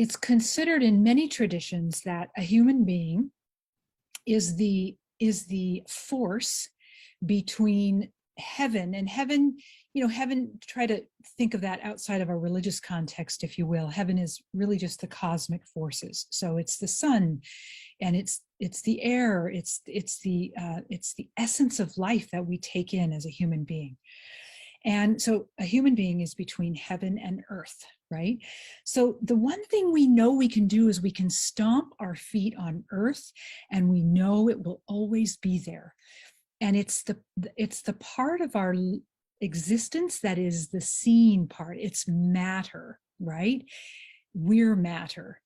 it's considered in many traditions that a human being is the force between heaven and heaven. Heaven, try to think of that outside of a religious context, if you will. Heaven is really just the cosmic forces. So it's the sun, and it's the air, it's the essence of life that we take in as a human being. And so a human being is between heaven and earth, right? So the one thing we know we can do is we can stomp our feet on earth, and we know it will always be there. And it's the part of our existence that is the seen part. It's matter, right? We're matter.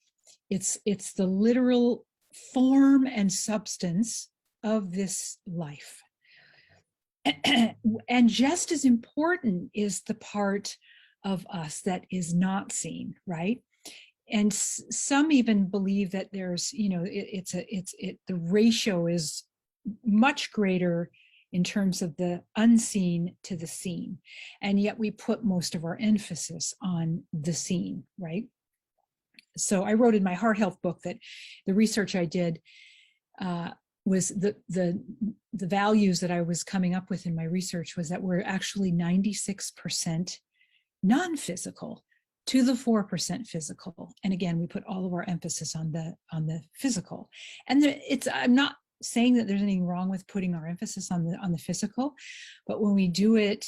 It's the literal form and substance of this life. And just as important is the part of us that is not seen, right? And some even believe that there's, the ratio is much greater in terms of the unseen to the seen. And yet we put most of our emphasis on the seen, right? So I wrote in my heart health book that the research I did was the values that I was coming up with in my research was that we're actually 96% non-physical to the 4% physical. And again, we put all of our emphasis on the physical. And I'm not saying that there's anything wrong with putting our emphasis on the physical, but when we do it,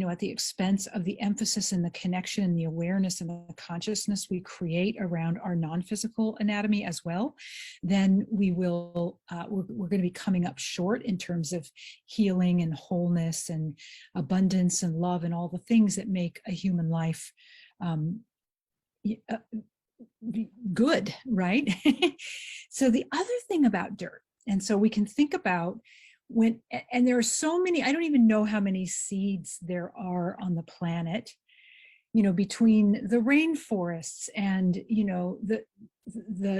at the expense of the emphasis and the connection and the awareness and the consciousness we create around our non-physical anatomy as well, then we're going to be coming up short in terms of healing and wholeness and abundance and love and all the things that make a human life good, right? So the other thing about dirt, and so we can think about and there are so many, I don't even know how many seeds there are on the planet, between the rainforests and,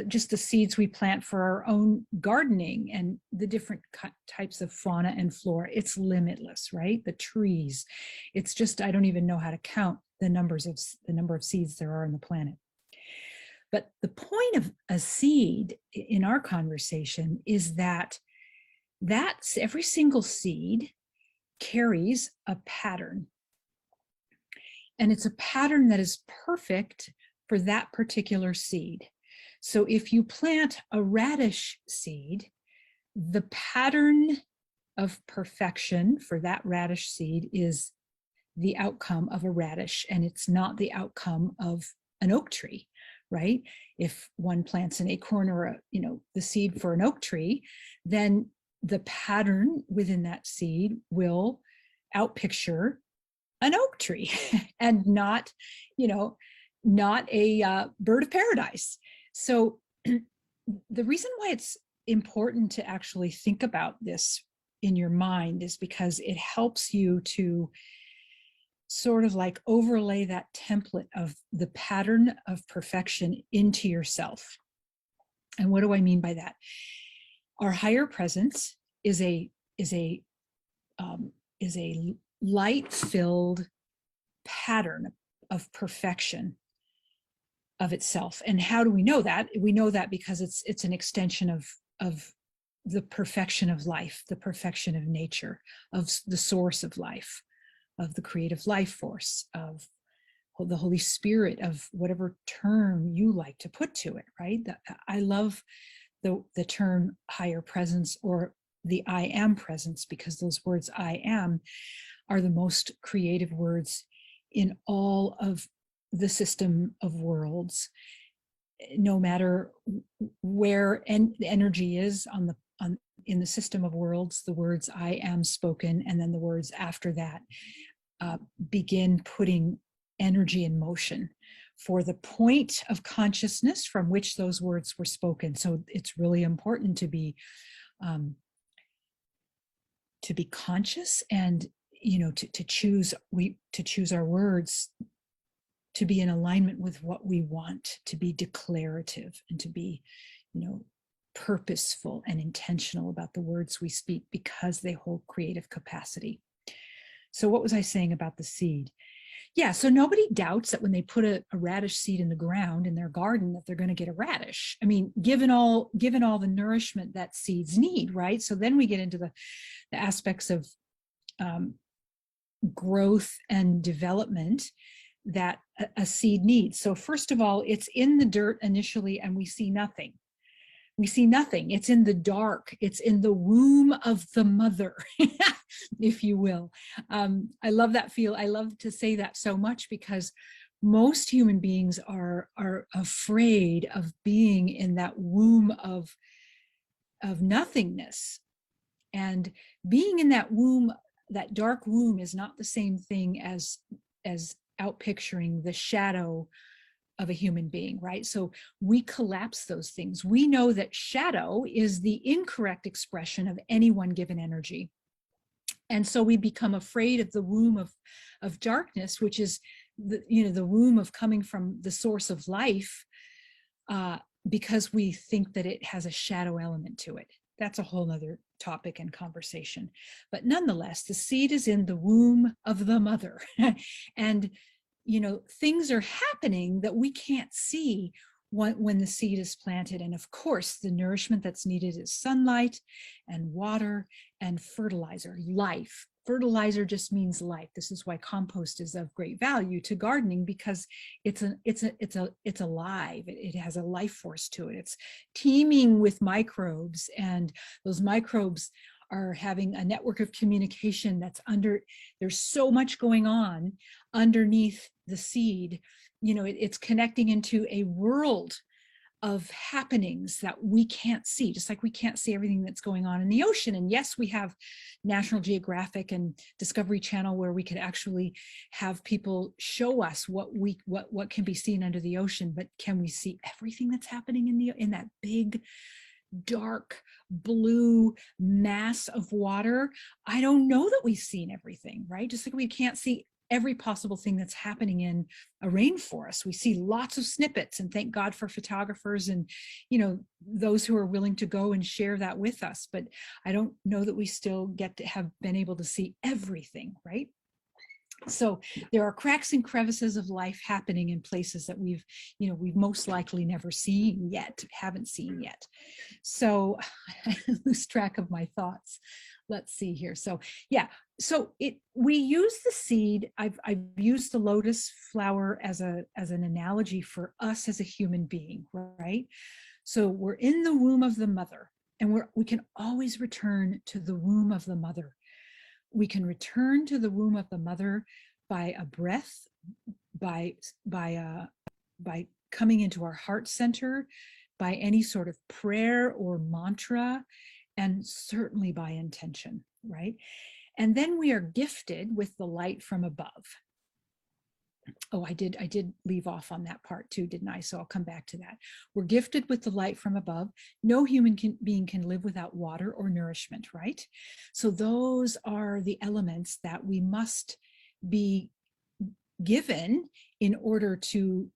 just the seeds we plant for our own gardening and the different types of fauna and flora. It's limitless, right? The trees. It's just, I don't even know how to count the number of seeds there are on the planet. But the point of a seed in our conversation is that every single seed carries a pattern. And it's a pattern that is perfect for that particular seed. So if you plant a radish seed, the pattern of perfection for that radish seed is the outcome of a radish, and it's not the outcome of an oak tree, right? If one plants an acorn or the seed for an oak tree, then the pattern within that seed will outpicture an oak tree and not a bird of paradise. So the reason why it's important to actually think about this in your mind is because it helps you to sort of like overlay that template of the pattern of perfection into yourself. And what do I mean by that? Our higher presence is a light-filled pattern of perfection of itself. And how do we know that? We know that because it's an extension of the perfection of life, the perfection of nature, of the source of life, of the creative life force, of the Holy Spirit, of whatever term you like to put to it, right? I love the term higher presence or the I am presence, because those words I am are the most creative words in all of the system of worlds. No matter where the energy is in the system of worlds, the words I am spoken, and then the words after that begin putting energy in motion for the point of consciousness from which those words were spoken. So it's really important to be conscious and to choose our words to be in alignment with what we want, to be declarative and to be purposeful and intentional about the words we speak, because they hold creative capacity. So what was I saying about the seed? Yeah, so nobody doubts that when they put a radish seed in the ground in their garden that they're going to get a radish. I mean, given all the nourishment that seeds need, right? So then we get into the aspects of um, growth and development that a seed needs. So first of all, it's in the dirt initially, and we see nothing. We see nothing. It's in the dark. It's in the womb of the mother, if you will. I love that feel. I love to say that so much because most human beings are afraid of being in that womb of nothingness. And being in that womb, that dark womb, is not the same thing as out picturing the shadow of a human being, right? So we collapse those things. We know that shadow is the incorrect expression of any one given energy. And so we become afraid of the womb of darkness, which is the womb of coming from the source of life, because we think that it has a shadow element to it. That's a whole other topic and conversation. But nonetheless, the seed is in the womb of the mother. And things are happening that we can't see when the seed is planted. And of course, the nourishment that's needed is sunlight and water and fertilizer, life. Fertilizer just means life. This is why compost is of great value to gardening, because it's alive. It has a life force to it. It's teeming with microbes, and those microbes are having a network of communication there's so much going on underneath the seed. It's connecting into a world of happenings that we can't see, just like we can't see everything that's going on in the ocean. And yes, we have National Geographic and Discovery Channel where we could actually have people show us what can be seen under the ocean, but can we see everything that's happening in that big dark blue mass of water? I don't know that we've seen everything, right? Just like we can't see every possible thing that's happening in a rainforest. We see lots of snippets, and thank God for photographers and those who are willing to go and share that with us. But I don't know that we still get to have been able to see everything, right? So there are cracks and crevices of life happening in places that we've most likely never haven't seen yet. So I lose track of my thoughts. Let's see here. So yeah, we use the seed. I've used the lotus flower as an analogy for us as a human being, right? So we're in the womb of the mother, and we can always return to the womb of the mother. We can return to the womb of the mother by a breath, by coming into our heart center, by any sort of prayer or mantra, and certainly by intention, right? And then we are gifted with the light from above. Oh, I did leave off on that part too, didn't I? So I'll come back to that. We're gifted with the light from above. No human being can live without water or nourishment, right? So those are the elements that we must be given in order to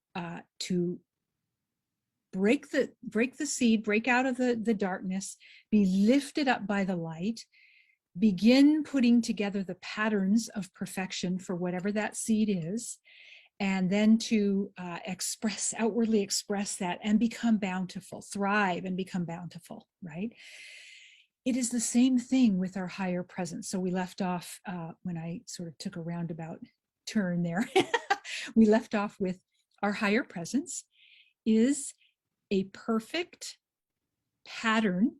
break the seed, break out of the darkness, be lifted up by the light, begin putting together the patterns of perfection for whatever that seed is, and then to outwardly express that and become bountiful, thrive and become bountiful, right? It is the same thing with our higher presence. So we left off when I sort of took a roundabout turn there. We left off with our higher presence is a perfect pattern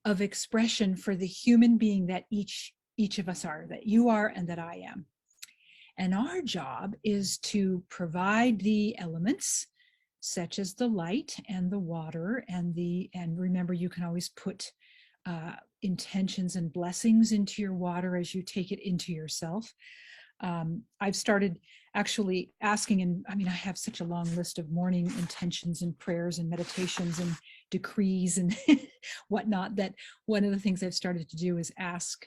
of expression for the human being that each of us are, that you are and that I am. And our job is to provide the elements such as the light and the water and remember, you can always put intentions and blessings into your water as you take it into yourself. I've started actually asking, and I mean, I have such a long list of morning intentions and prayers and meditations and decrees and whatnot, that one of the things I've started to do is ask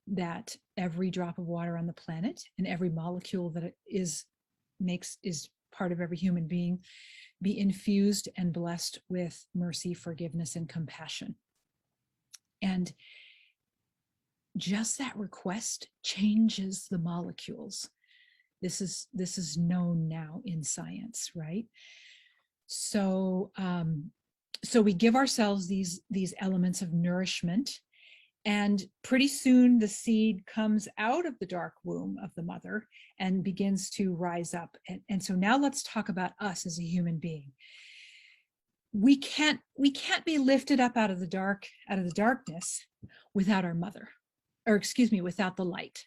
that every drop of water on the planet and every molecule that it is part of every human being be infused and blessed with mercy, forgiveness, and compassion. And just that request changes the molecules. This is known now in science, right? So so we give ourselves these elements of nourishment, and pretty soon the seed comes out of the dark womb of the mother and begins to rise up. And so now let's talk about us as a human being. We can't be lifted up out of the darkness without our mother, or excuse me, without the light.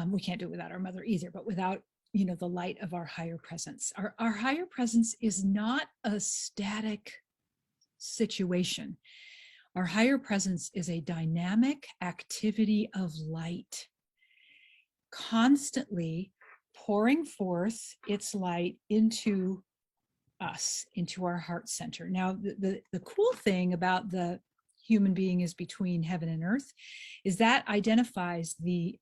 We can't do it without our mother either, but without, you know, the light of our higher presence. Our higher presence is not a static situation. Our higher presence is a dynamic activity of light, constantly pouring forth its light into us, into our heart center. Now, the cool thing about the human being is between heaven and earth is that identifies the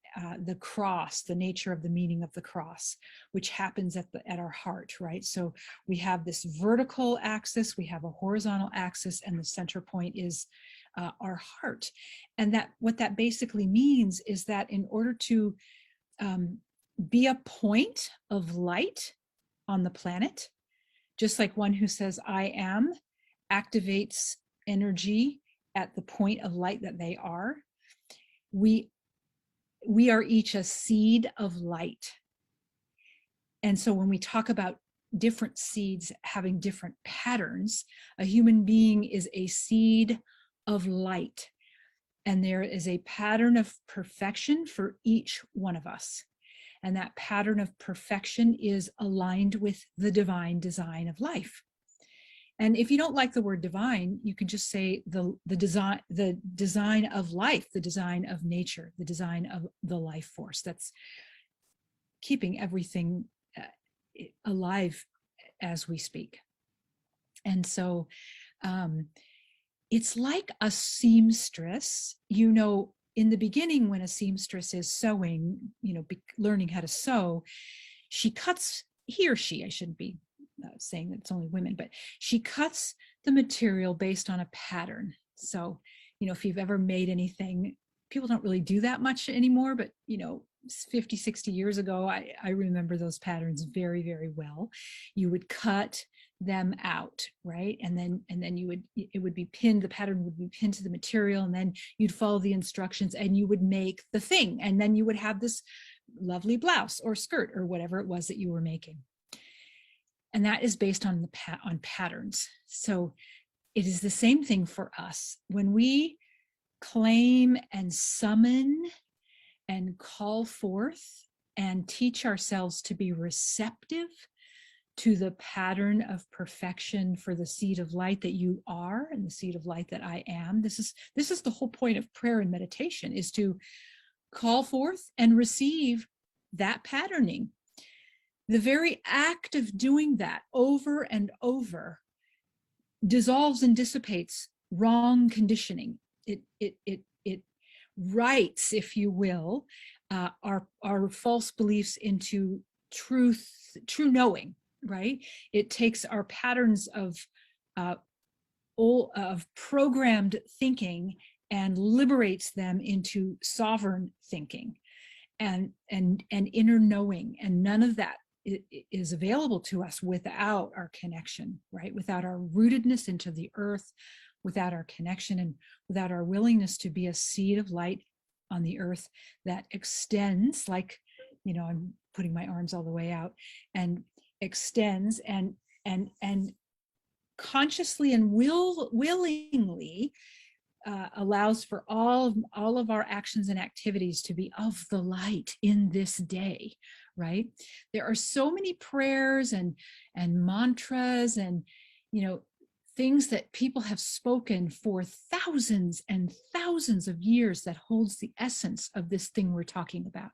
cross, the nature of the meaning of the cross, which happens at our heart, right? So we have this vertical axis, we have a horizontal axis, and the center point is our heart. And that what that basically means is that in order to be a point of light on the planet, just like one who says I am activates energy at the point of light that they are, we are each a seed of light. And so when we talk about different seeds having different patterns, a human being is a seed of light, and there is a pattern of perfection for each one of us. And that pattern of perfection is aligned with the divine design of life. And if you don't like the word divine, you can just say the design of life, the design of nature, the design of the life force that's keeping everything alive as we speak. And so it's like a seamstress, you know. In the beginning, when a seamstress is sewing, you know, learning how to sew, she cuts, he or she, I shouldn't be saying that it's only women, but she cuts the material based on a pattern. So, you know, if you've ever made anything, people don't really do that much anymore, but, you know, 50, 60 years ago, I remember those patterns very, very well. You would cut them out, right? And then it would be pinned, the pattern would be pinned to the material, and then you'd follow the instructions and you would make the thing. And then you would have this lovely blouse or skirt or whatever it was that you were making. And that is based on on patterns. So it is the same thing for us. When we claim and summon and call forth and teach ourselves to be receptive to the pattern of perfection for the seed of light that you are and the seed of light that I am. This is the whole point of prayer and meditation, is to call forth and receive that patterning. The very act of doing that over and over dissolves and dissipates wrong conditioning. It writes, if you will, our false beliefs into true knowing, right? It takes our patterns of programmed thinking and liberates them into sovereign thinking and inner knowing. And none of that is available to us without our connection, right? Without our rootedness into the earth, without our connection, and without our willingness to be a seed of light on the earth that extends, like, you know, I'm putting my arms all the way out, and extends and consciously and willingly allows for all of our actions and activities to be of the light in this day, right? There are so many prayers and mantras and, you know, things that people have spoken for thousands and thousands of years that holds the essence of this thing we're talking about.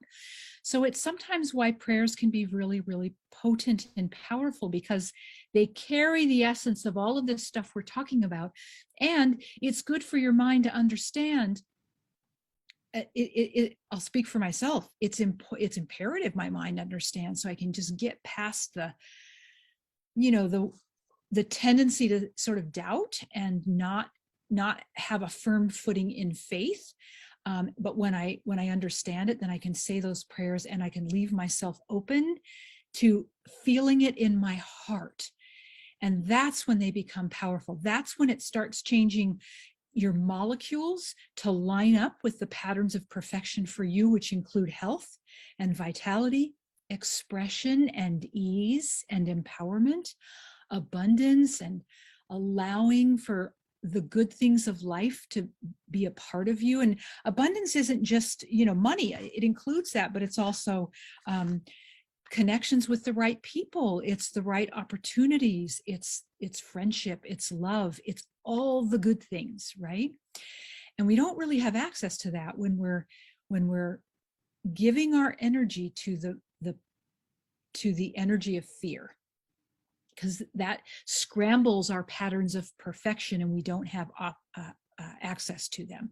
So it's sometimes why prayers can be really, really potent and powerful, because they carry the essence of all of this stuff we're talking about. And it's good for your mind to understand. I'll speak for myself. It's imperative my mind understands, so I can just get past the, you know, the tendency to sort of doubt and not have a firm footing in faith. But when I understand it, then I can say those prayers and I can leave myself open to feeling it in my heart. And that's when they become powerful. That's when it starts changing your molecules to line up with the patterns of perfection for you, which include health and vitality, expression and ease and empowerment, abundance, and allowing for the good things of life to be a part of you. And abundance isn't just, money. It includes that, but it's also connections with the right people. It's the right opportunities. It's friendship. It's love. It's all the good things, right? And we don't really have access to that when we're giving our energy to the energy of fear, because that scrambles our patterns of perfection and we don't have access to them.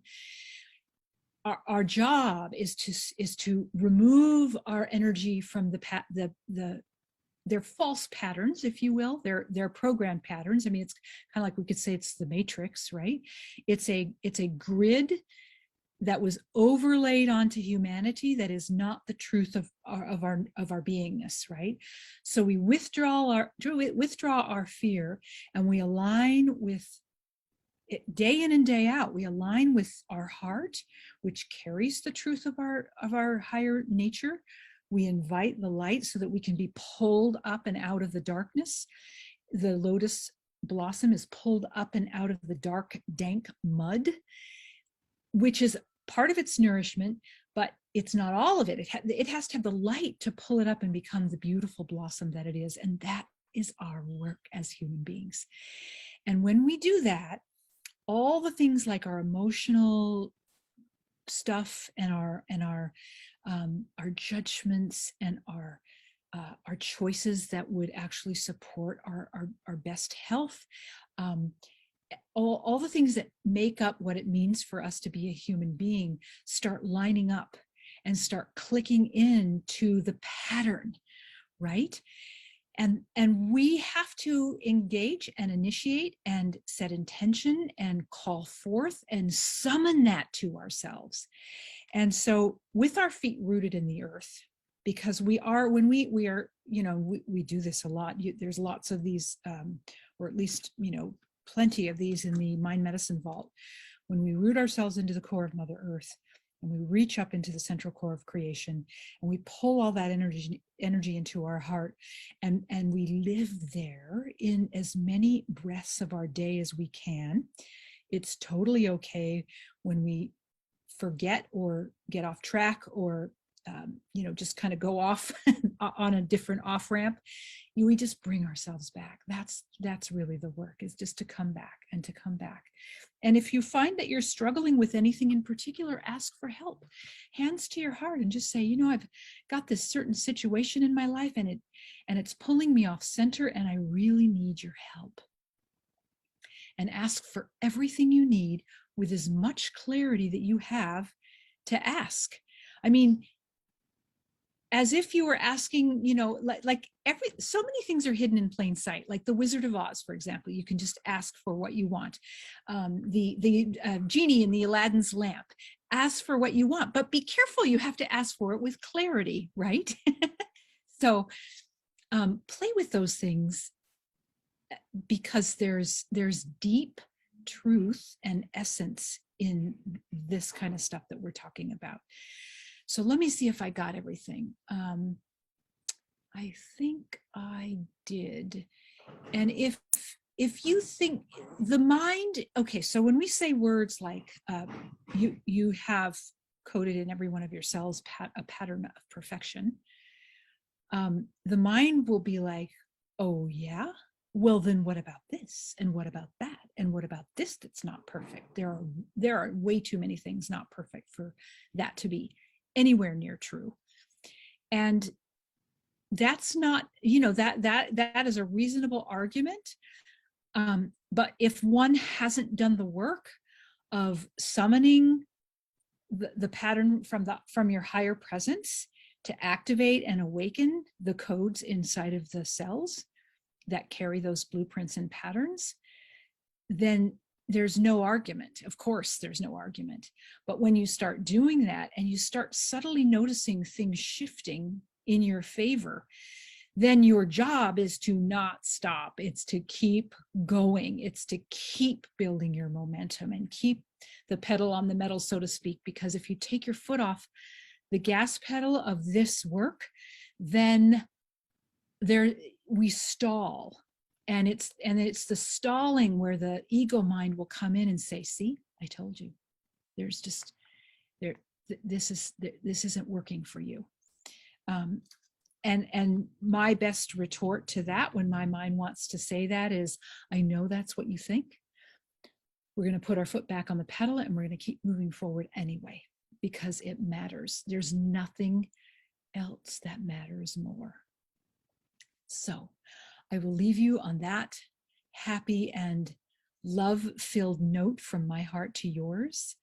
Our job is to remove our energy from their false patterns, if you will, their programmed patterns. I mean, it's kind of like we could say it's the matrix, right? It's a grid that was overlaid onto humanity that is not the truth of our beingness, right? So we withdraw our fear and we align with it day in and day out. We align with our heart, which carries the truth of our higher nature. We invite the light so that we can be pulled up and out of the darkness. The lotus blossom is pulled up and out of the dark, dank mud, which is part of its nourishment, but it's not all of it. It has to have the light to pull it up and become the beautiful blossom that it is. And that is our work as human beings. And when we do that, all the things like our emotional stuff and our judgments and our choices that would actually support our best health, all the things that make up what it means for us to be a human being start lining up and start clicking into the pattern, right? And we have to engage and initiate and set intention and call forth and summon that to ourselves. And so with our feet rooted in the earth, because we are, when we are, we do this a lot. There's lots of these, or at least, plenty of these in the Mind Medicine Vault. When we root ourselves into the core of Mother Earth and we reach up into the central core of creation and we pull all that energy into our heart and we live there in as many breaths of our day as we can. It's totally okay when we forget or get off track or just kind of go off on a different off ramp. We just bring ourselves back. That's really the work, is just to come back and to come back. And if you find that you're struggling with anything in particular, ask for help. Hands to your heart and just say, I've got this certain situation in my life and it's pulling me off center and I really need your help. And ask for everything you need with as much clarity that you have to ask. I mean, as if you were asking, so many things are hidden in plain sight, like the Wizard of Oz, for example. You can just ask for what you want. The genie in the Aladdin's lamp, ask for what you want, but be careful. You have to ask for it with clarity, right? So play with those things, because there's deep truth and essence in this kind of stuff that we're talking about. So let me see if I got everything. I think I did. And if you think the mind, okay, so when we say words like you have coded in every one of your cells a pattern of perfection, the mind will be like, oh yeah, well then what about this, and what about that, and what about this that's not perfect? There are way too many things not perfect for that to be anywhere near true. And that's not, that is a reasonable argument. But if one hasn't done the work of summoning the pattern from your higher presence to activate and awaken the codes inside of the cells that carry those blueprints and patterns, then there's no argument. Of course, there's no argument. But when you start doing that and you start subtly noticing things shifting in your favor, then your job is to not stop. It's to keep going. It's to keep building your momentum and keep the pedal on the metal, so to speak, because if you take your foot off the gas pedal of this work, then we stall. And it's the stalling where the ego mind will come in and say, see, I told you, there's just there this isn't working for you. And my best retort to that when my mind wants to say that is, I know that's what you think. We're going to put our foot back on the pedal and we're going to keep moving forward anyway, because it matters. There's nothing else that matters more. So I will leave you on that happy and love-filled note from my heart to yours.